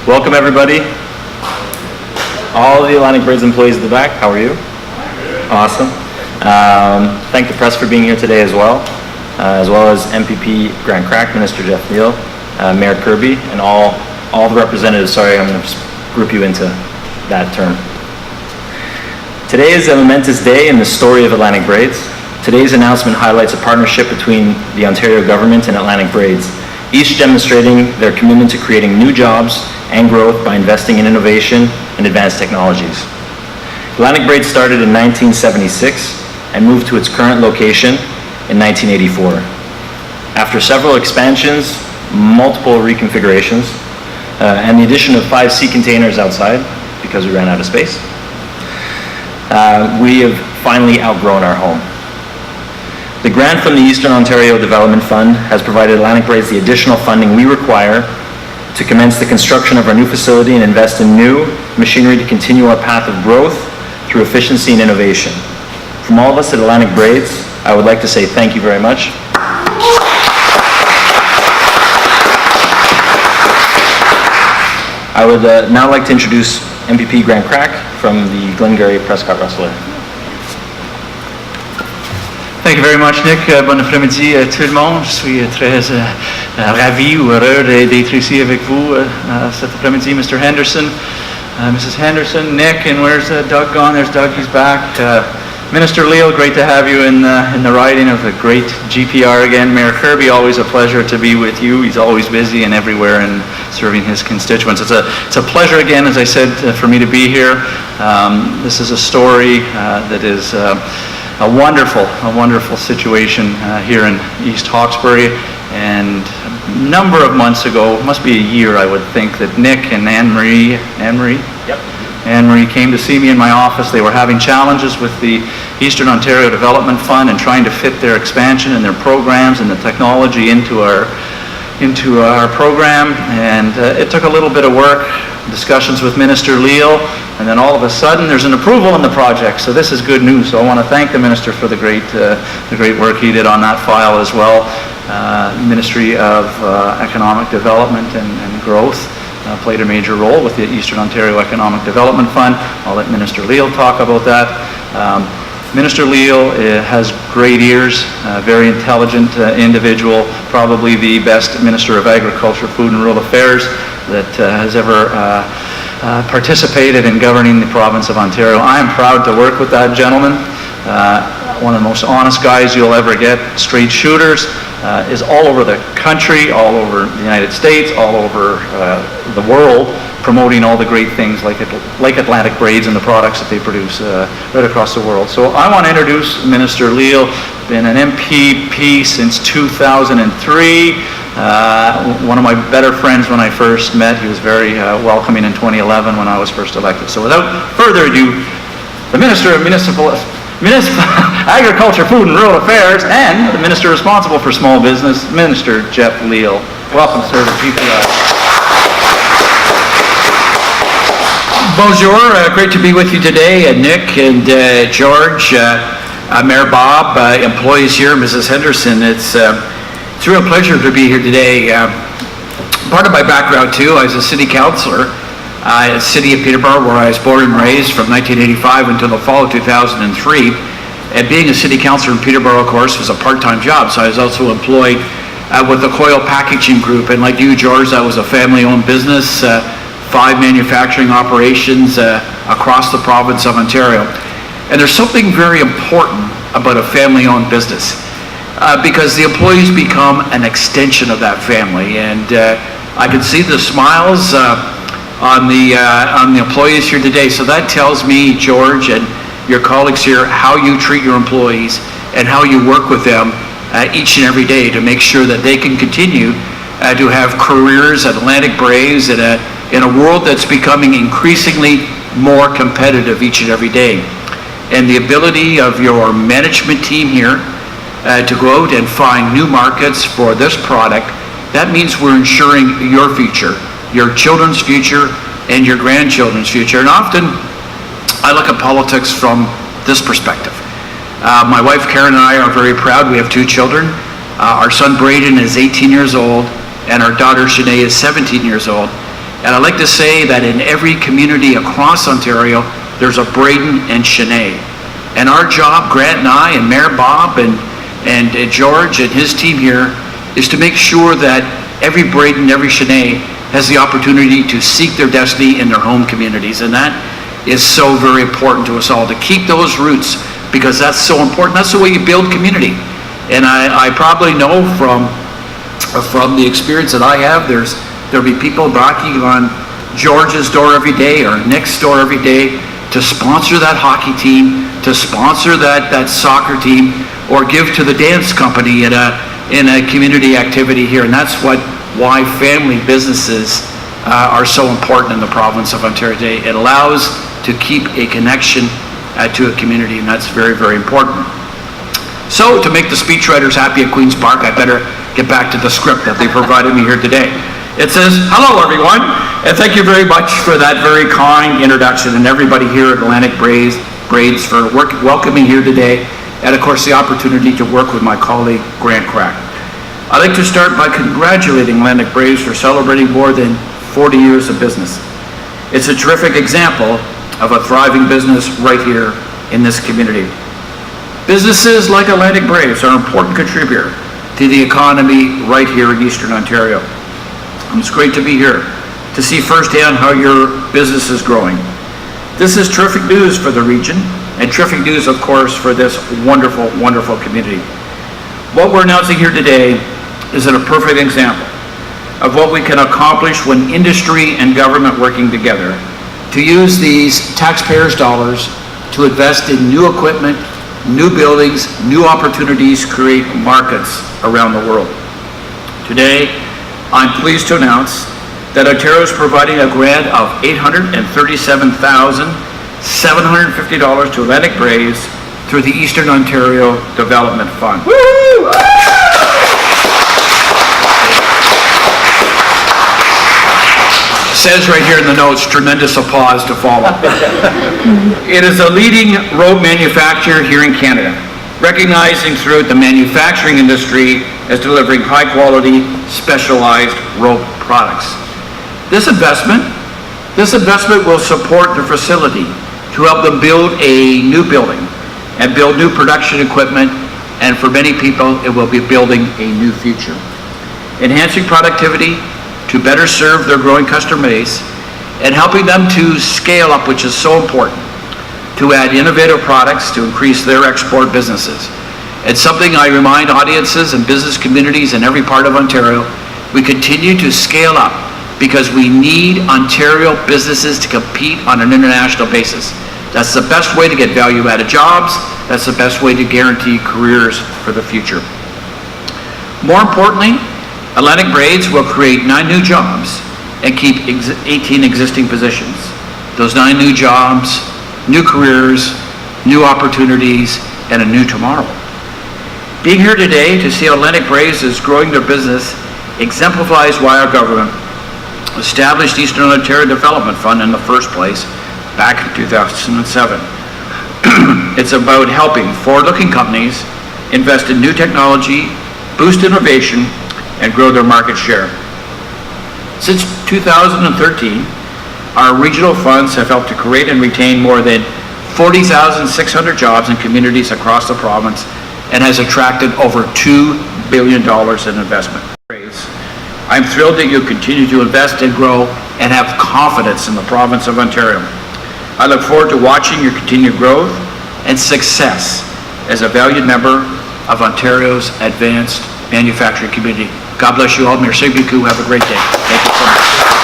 Welcome everybody. All of the Atlantic Braids employees at the back, how are you? Awesome. Thank the press for being here today as well as MPP Grant Crack, Minister Jeff Neal, Mayor Kirby, and all the representatives. Sorry, I'm going to group you into that term. Today is a momentous day in the story of Atlantic Braids. Today's announcement highlights a partnership between the Ontario government and Atlantic Braids, each demonstrating their commitment to creating new jobs and growth by investing in innovation and advanced technologies. Atlantic Braids started in 1976 and moved to its current location in 1984. After several expansions, multiple reconfigurations, and the addition of 5 sea containers outside because we ran out of space, we have finally outgrown our home. The grant from the Eastern Ontario Development Fund has provided Atlantic Braids the additional funding we require to commence the construction of our new facility and invest in new machinery to continue our path of growth through efficiency and innovation. From all of us at Atlantic Braids, I would like to say thank you very much. I would now like to introduce MPP Grant Crack from the Glengarry Prescott Russell. Thank you very much, Nick. Bon après-midi à tout le monde. Je suis très ravi ou heureux d'être ici avec vous cet après-midi. Mr. Henderson, Mrs. Henderson, Nick, and where's Doug gone? There's Doug, he's back. Minister Leal, great to have you in the riding of the great GPR again. Mayor Kirby, always a pleasure to be with you. He's always busy and everywhere and serving his constituents. It's a pleasure again, as I said, for me to be here. This is a story that is a wonderful situation here in East Hawkesbury. And a number of months ago, must be a year I would think, that Nick and Anne-Marie came to see me in my office. They were having challenges with the Eastern Ontario Development Fund and trying to fit their expansion and their programs and the technology into our program. And it took a little bit of work, discussions with Minister Leal, and then all of a sudden there's an approval in the project. So this is good news. So I want to thank the Minister for the great work he did on that file as well. Ministry of Economic Development and Growth played a major role with the Eastern Ontario Economic Development Fund. I'll let Minister Leal talk about that. Minister Leal has great ears, very intelligent individual, probably the best Minister of Agriculture, Food and Rural Affairs that has ever participated in governing the province of Ontario. I am proud to work with that gentleman. One of the most honest guys you'll ever get. Straight shooters, is all over the country, all over the United States, all over the world, promoting all the great things like Atlantic Braids and the products that they produce right across the world. So I want to introduce Minister Leal, been an MPP since 2003, one of my better friends when I first met. He was very welcoming in 2011 when I was first elected. So without further ado, the Minister of Agriculture, Food and Rural Affairs, and the Minister responsible for small business, Minister Jeff Leal. Welcome, sir, to GPR. Bonjour, great to be with you today, Nick and George, Mayor Bob, employees here, Mrs. Henderson. It's a real pleasure to be here today. Part of my background too, I was a city councillor in the city of Peterborough, where I was born and raised from 1985 until the fall of 2003. And being a city councillor in Peterborough, of course, was a part-time job, so I was also employed with the Coil Packaging Group. And like you, George, that was a family-owned business, 5 manufacturing operations across the province of Ontario. And there's something very important about a family-owned business because the employees become an extension of that family. And I can see the smiles on the employees here today. So that tells me, George, and your colleagues here, how you treat your employees and how you work with them each and every day to make sure that they can continue to have careers at Atlantic Braids in a world that's becoming increasingly more competitive each and every day. And the ability of your management team here to go out and find new markets for this product, that means we're ensuring your future, your children's future, and your grandchildren's future. And often I look at politics from this perspective. My wife Karen and I are very proud. We have 2 children. Our son Braden is 18 years old, and our daughter Shanae is 17 years old. And I like to say that in every community across Ontario, there's a Braden and Shanae. And our job, Grant and I, and Mayor Bob, and George and his team here, is to make sure that every Braden, every Shanae has the opportunity to seek their destiny in their home communities. And that is so very important to us all, to keep those roots, because that's so important. That's the way you build community. And I probably know from the experience that I have, there'll be people knocking on George's door every day or Nick's door every day to sponsor that hockey team, to sponsor that soccer team, or give to the dance company in a community activity here. And that's why family businesses are so important in the province of Ontario today. It allows to keep a connection to a community, and that's very, very important. So, to make the speechwriters happy at Queen's Park, I better get back to the script that they provided me here today. It says, hello everyone, and thank you very much for that very kind introduction, and everybody here at Atlantic Braids for welcoming here today, and of course the opportunity to work with my colleague, Grant Crack. I'd like to start by congratulating Atlantic Braids for celebrating more than 40 years of business. It's a terrific example of a thriving business right here in this community. Businesses like Atlantic Braids are an important contributor to the economy right here in Eastern Ontario. And it's great to be here to see firsthand how your business is growing. This is terrific news for the region, and terrific news, of course, for this wonderful, wonderful community. What we're announcing here today is a perfect example of what we can accomplish when industry and government working together to use these taxpayers' dollars to invest in new equipment, new buildings, new opportunities, create markets around the world. Today, I'm pleased to announce that Ontario is providing a grant of $837,750 to Atlantic Braids through the Eastern Ontario Development Fund. Woo! Says right here in the notes, tremendous applause to follow. It is a leading rope manufacturer here in Canada, recognizing throughout the manufacturing industry as delivering high-quality, specialized rope products. This investment will support the facility to help them build a new building and build new production equipment, and for many people, it will be building a new future. Enhancing productivity to better serve their growing customer base, and helping them to scale up, which is so important, to add innovative products to increase their export businesses. It's something I remind audiences and business communities in every part of Ontario, we continue to scale up because we need Ontario businesses to compete on an international basis. That's the best way to get value-added jobs. That's the best way to guarantee careers for the future. More importantly, Atlantic Braids will create 9 new jobs and keep 18 existing positions. Those 9 new jobs, new careers, new opportunities, and a new tomorrow. Being here today to see Atlantic Braids is growing their business exemplifies why our government established Eastern Ontario Development Fund in the first place back in 2007. It's about helping forward-looking companies invest in new technology, boost innovation, and grow their market share. Since 2013, our regional funds have helped to create and retain more than 40,600 jobs in communities across the province and has attracted over $2 billion in investment. I'm thrilled that you continue to invest and grow and have confidence in the province of Ontario. I look forward to watching your continued growth and success as a valued member of Ontario's advanced manufacturing community. God bless you all. Merci beaucoup. Have a great day. Thank you so much.